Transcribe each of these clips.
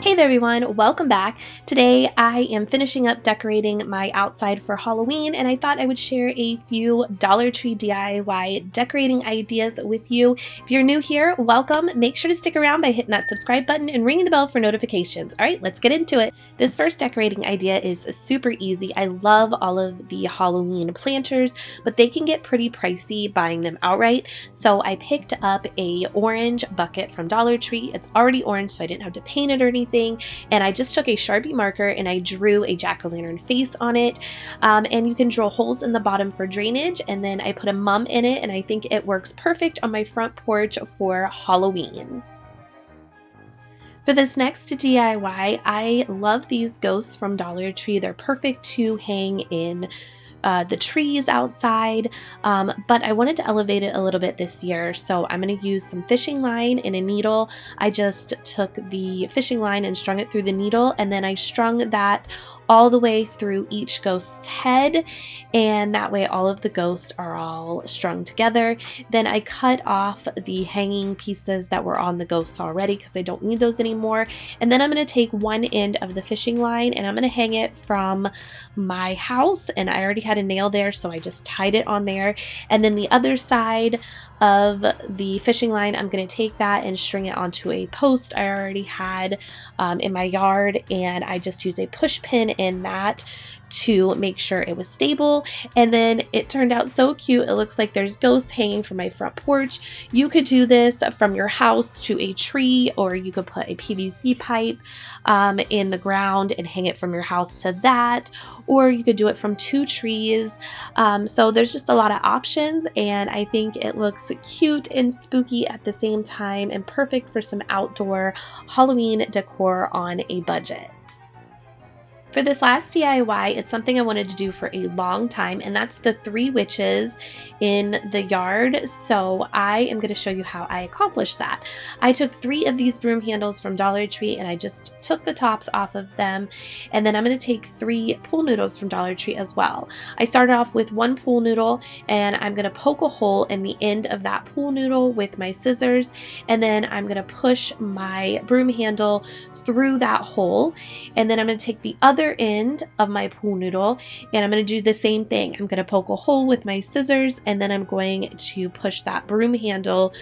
Hey there everyone, welcome back. Today I am finishing up decorating my outside for Halloween, and I thought I would share a few Dollar Tree DIY decorating ideas with you. If you're new here, welcome. Make sure to stick around by hitting that subscribe button and ringing the bell for notifications. All right, let's get into it. This first decorating idea is super easy. I love all of the Halloween planters, but they can get pretty pricey buying them outright. So I picked up a orange bucket from Dollar Tree. It's already orange, so I didn't have to paint it or anything. And I just took a Sharpie marker and I drew a jack-o'-lantern face on it. And you can drill holes in the bottom for drainage, and then I put a mum in it, and I think it works perfect on my front porch for Halloween. For this next DIY, I love these ghosts from Dollar Tree. They're perfect to hang in the trees outside, but I wanted to elevate it a little bit this year, so I'm going to use some fishing line and a needle. I just took the fishing line and strung it through the needle, and then I strung that all the way through each ghost's head, and that way all of the ghosts are all strung together. Then I cut off the hanging pieces that were on the ghosts already because I don't need those anymore. And then I'm going to take one end of the fishing line and I'm going to hang it from my house, and I already had a nail there, so I just tied it on there. And then the other side of the fishing line, I'm going to take that and string it onto a post I already had in my yard, and I just use a push pin in that to make sure it was stable. And then it turned out so cute. It looks like there's ghosts hanging from my front porch. You could do this from your house to a tree, or you could put a PVC pipe in the ground and hang it from your house to that, or you could do it from two trees. So there's just a lot of options, and I think it looks cute and spooky at the same time and perfect for some outdoor Halloween decor on a budget. For this last DIY, it's something I wanted to do for a long time, and that's the 3 witches in the yard. So I am going to show you how I accomplished that. I took 3 of these broom handles from Dollar Tree and I just took the tops off of them, and then I'm going to take 3 pool noodles from Dollar Tree as well. I started off with 1 pool noodle, and I'm going to poke a hole in the end of that pool noodle with my scissors, and then I'm going to push my broom handle through that hole, and then I'm going to take the other end of my pool noodle and I'm going to do the same thing. I'm going to poke a hole with my scissors, and then I'm going to push that broom handle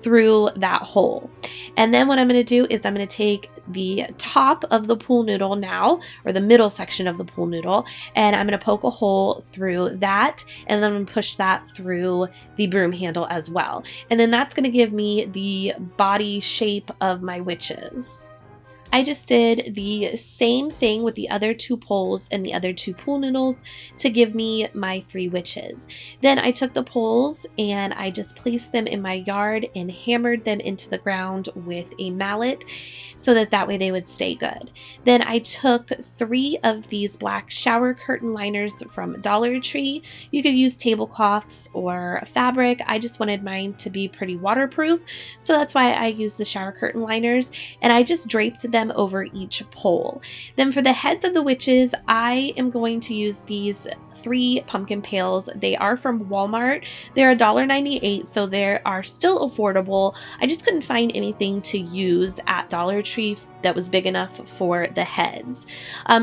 through that hole. And then what I'm going to do is I'm going to take the top of the pool noodle now, or the middle section of the pool noodle, and I'm going to poke a hole through that, and then I'm going to push that through the broom handle as well. And then that's going to give me the body shape of my witches. I just did the same thing with the other 2 poles and the other 2 pool noodles to give me my 3 witches. Then I took the poles and I just placed them in my yard and hammered them into the ground with a mallet so that way they would stay good. Then I took 3 of these black shower curtain liners from Dollar Tree. You could use tablecloths or fabric. I just wanted mine to be pretty waterproof, so that's why I used the shower curtain liners, and I just draped them over each pole. Then for the heads of the witches, I am going to use these 3 pumpkin pails. They are from Walmart. They're $1.98, so they are still affordable. I just couldn't find anything to use at Dollar Tree that was big enough for the heads.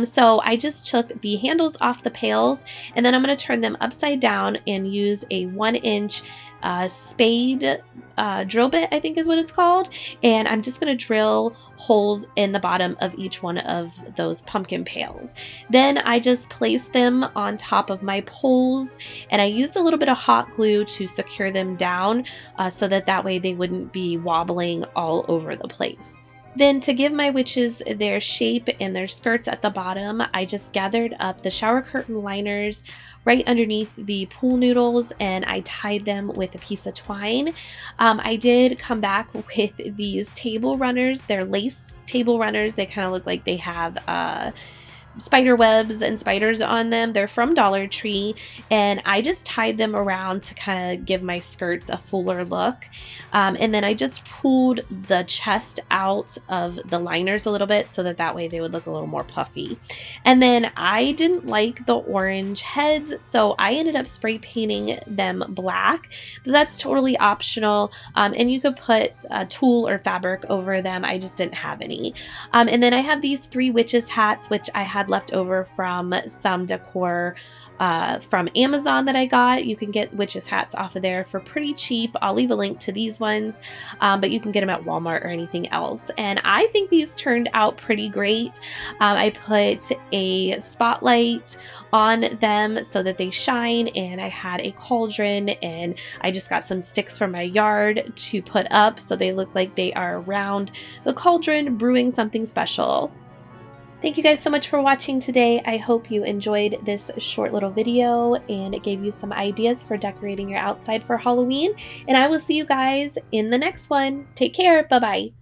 So I just took the handles off the pails, and then I'm going to turn them upside down and use a 1-inch spade drill bit, I think is what it's called, and I'm just going to drill holes in the bottom of each one of those pumpkin pails. Then I just placed them on top of my poles, and I used a little bit of hot glue to secure them down so that way they wouldn't be wobbling all over the place. Then to give my witches their shape and their skirts at the bottom, I just gathered up the shower curtain liners right underneath the pool noodles and I tied them with a piece of twine. I did come back with these table runners. They're lace table runners. They kind of look like they have spider webs and spiders on them. They're from Dollar Tree, and I just tied them around to kind of give my skirts a fuller look. And then I just pulled the chest out of the liners a little bit so that way they would look a little more puffy. And then I didn't like the orange heads, so I ended up spray painting them black. That's totally optional, and you could put tulle or fabric over them. I just didn't have any. And then I have these 3 witches hats, which I had left over from some decor from Amazon that I got. You can get witches hats off of there for pretty cheap. I'll leave a link to these ones, but you can get them at Walmart or anything else. And I think these turned out pretty great. I put a spotlight on them so that they shine, and I had a cauldron, and I just got some sticks from my yard to put up so they look like they are around the cauldron brewing something special. Thank you guys so much for watching today. I hope you enjoyed this short little video and it gave you some ideas for decorating your outside for Halloween. And I will see you guys in the next one. Take care. Bye-bye.